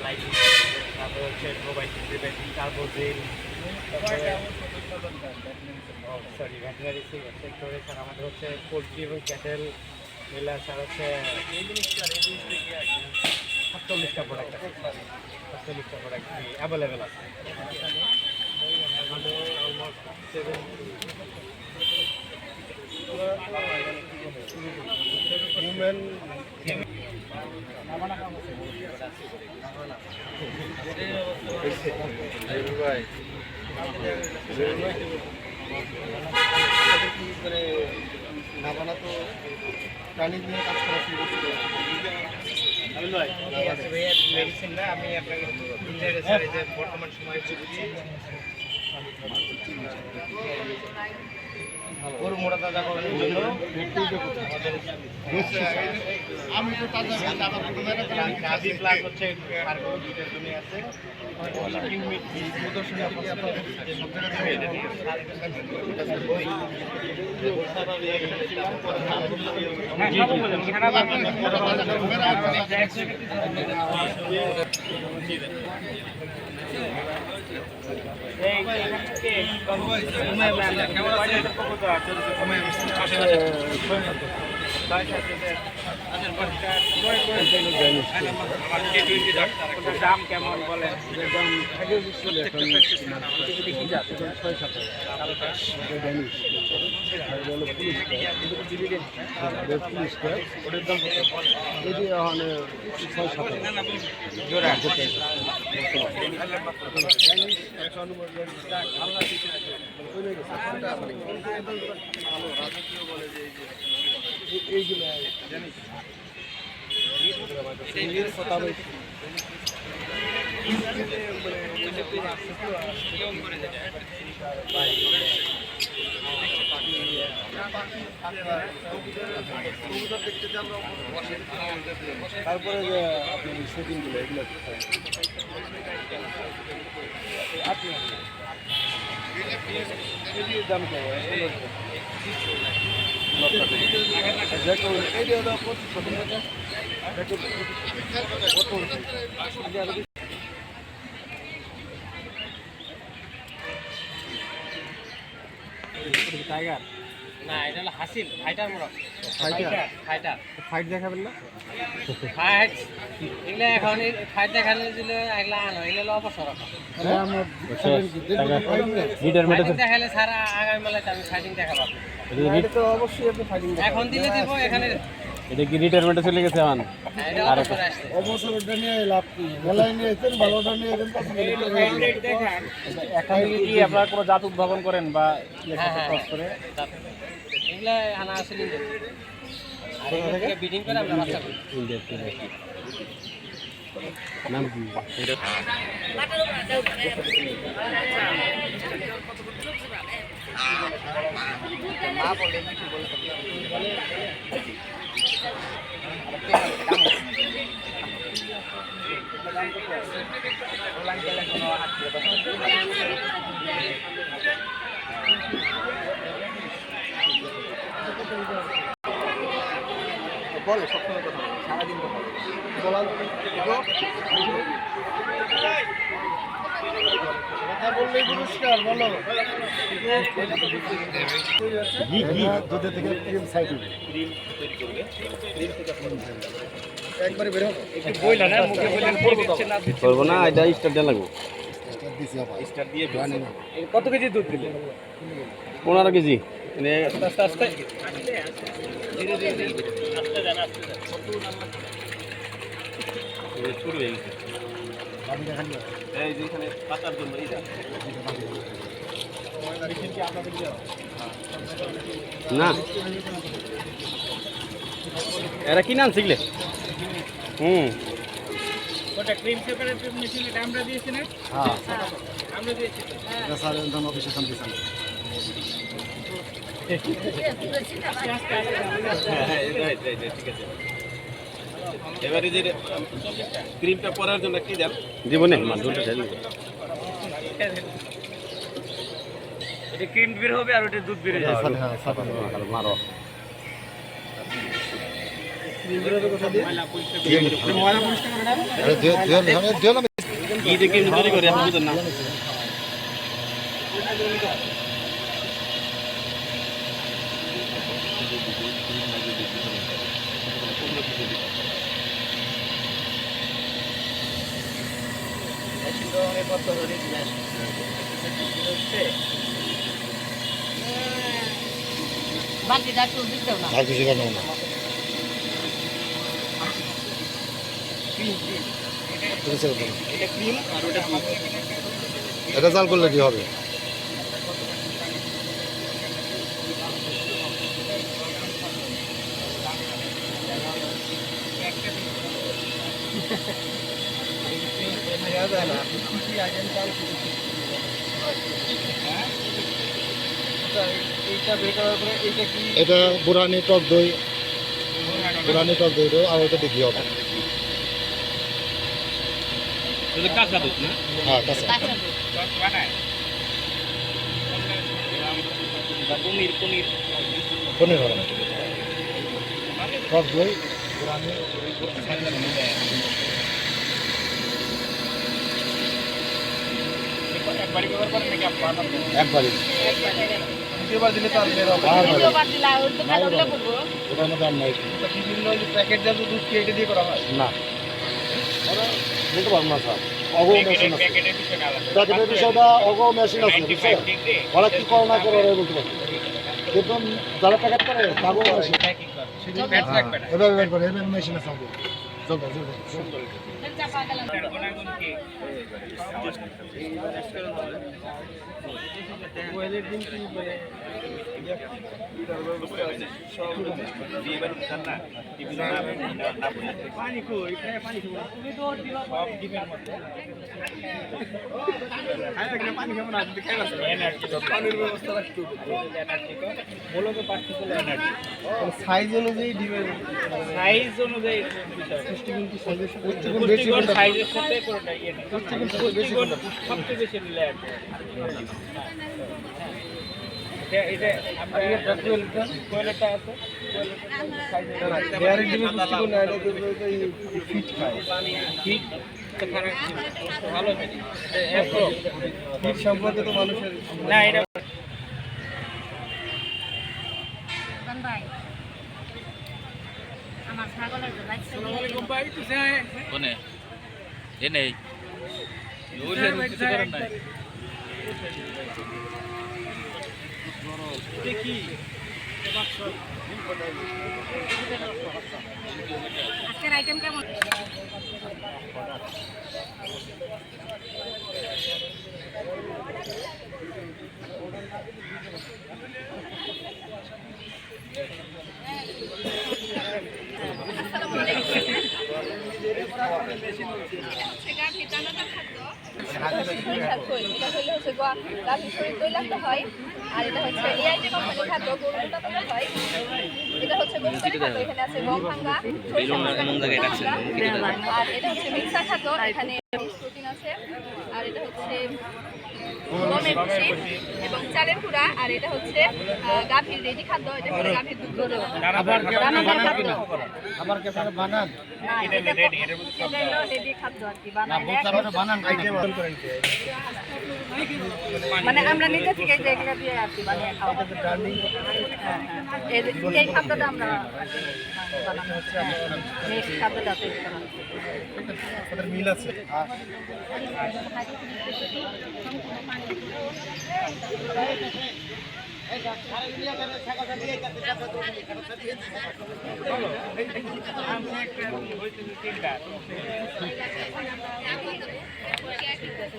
Lighting, তারপরে হচ্ছে mobile টার্বোজিল, sorry veterinary সেক্টরে স্যার আমাদের হচ্ছে পোলট্রি এবং ক্যাটেল মিলে স্যার হচ্ছে 47টা প্রোডাক্ট আছে, 47টা প্রোডাক্ট অ্যাভেলেবেল আছে আমাদের অলমোস্ট 7 হিউম্যান ভাই নাবানা তো প্রাণী নিয়ে কাজ করা শুরু করছিল। মেডিসিন না, আমি আপনাকে বর্তমান সময়ে গরু মোটা তাজা করার জন্য আমি তো গাভী প্লাস হচ্ছে আর কোনো দুইটার জমি আছে দাম কেমন বলেন? তারপরে যে আপনি সেটিংগুলো এগুলো দাম টাইগার না, এটা হলো হাসিল ফাইটার মোড়ক। ফাইট দেখাবেন না? ফাইট এগুলো এখন ফাইট দেখালে দিলে এগুলো আনো, এগুলো অবসর দেখালে সারা আগামী মেলাতে আমি ফাইটিং দেখাবো। তো অবশ্যই আপনি ফাইটিং এখন দিলে দিব এখানে। এটা কি রিটায়ারমেন্টে চলে গেছে এখন? আর অবসরটা নিয়ে লাভ কি? মেলায় নিয়েছেন, ভালোটা নিয়েছেন, এখন কি আপনারা কোনো জাত উদ্ভাবন করেন বা কাজ করে এগুলা আনা আসলে বিডিং করে আমরা বাচ্চা করি। নাম কি? মা বলে কিছু বলে বলে সবসময় কথা বলে, সারাদিন কথা বললেই পুরস্কার বলো। একবারে বের হবে করবো না, এটা স্টার দেওয়া লাগবে। কত কেজি দুধ দিলে? 15 কেজি। আস্তে আস্তে ধীরে ধীরে আস্তে জানা আস্তে শুরু হয়ে গেছে। এই যেখানে পাতার জন্য না এরা কি নাম শিখলে? ওটা ক্রিম সেপারেট মেশিনে আমরা দিয়েছি না? হ্যাঁ আমরা দিয়েছি। এটা স্যার এন্ড অফিসে সামনে সামনে ঠিক আছে। এবারে যে ক্রিমটা পরার জন্য কি দেন জীবনে মাধ্যমটা ঢেলে এটা ক্রিম বের হবে আর ওটা দুধ বের হয়ে যাবে। মারো এটা জাল করলে কি হবে? এটা বুড়ানি টক দই, বুড়ানি টক দই আর এটা দেখি হবে। কাঁচা দুধ না? হ্যাঁ কাঁচা। পনির হবে না, টক দই বুড়ানি একবারই দ্বিতীয়বার দিলে তো আর ওটার মধ্যে আর নাই। বিভিন্ন প্যাকেট জাতীয় দুধ কি এটা দিয়ে করা হয় না? বলতে পারবো না স্যার, অগো মেশিন আছে, প্যাকেটের বিষয়টা অগো মেশিন আছে, বুঝছেন? ওরা কি করে না করে ওরা বলতে পারবে, কিন্তু যারা প্যাকেট করে তারও মেশিন এবার করে এবার মেশিন আছে আমাদের। চলতে চলতে সাইজ অনুযায়ী ডিমের সাইজ অনুযায়ী সাইজের সাথে সবচেয়ে বেশি নিলে এটা সম্পর্কে তো মানুষের না এটা আমার ছাগলের কোনে এ নেই ওইটা কিছু করার নাই দেখি আজকের আইটেম কেমন? হয় আর এটা হচ্ছে এআইটি কোম্পানির খাদ্য গরুটা তো হয়, এটা হচ্ছে গরুটার খাদ্য, এখানে আছে গম ভাঙা, আর এটা হচ্ছে মিক্সার খাদ্য, এখানে প্রোটিন আছে, আর এটা হচ্ছে গমের ভুসি এবং চালের গুঁড়া, আর এটা হচ্ছে গাভীর রেডি খাদ্য, এটা হচ্ছে গাভীর দুধ খাদ্য। আবার কে বানান না এটা হলো রেডি খাদ্য আর কি বানান মানে আমরা নিজে থেকে যে এগুলো দিয়ে আর কি বানিয়ে খাওয়া এই খাদ্যটা আমরা বানানো হচ্ছে নেক্সট খাদ্যটা তৈরি করা হচ্ছে মিল আছে।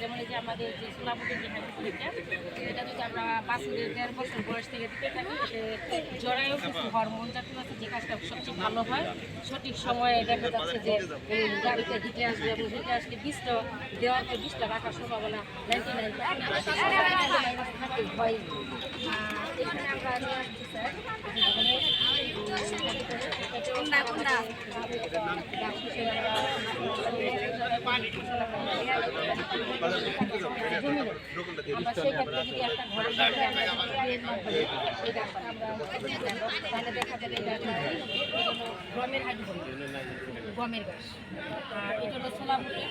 যেমন এই যে আমাদের যে সোলাপুরের যে হ্যান্ডফুলটা এটা যদি আমরা 5-1.5 বছর বয়স থেকে দিতে থাকি, জরায়ু কিছু হরমোন জাতীয় আছে যে কাজটা সবচেয়ে ভালো হয়। সঠিক সময়ে দেখা যাচ্ছে যে গাড়িতে হিটে আসবে এবং হিটে আসলে বীজটা দেওয়ার পর বীজটা রাখার সম্ভাবনা 99% হয়। এখানে আমরা নিয়ে আসছি স্যার আমরা সেই ক্ষেত্রে যদি একটা ঘরের ভিতরে আমরা এর মাধ্যমে এই গাছটা আমরা তাহলে দেখা যাবে এটা একটা গমের হাঁটি গমের গাছ আর এটা হলো সোলাপুরি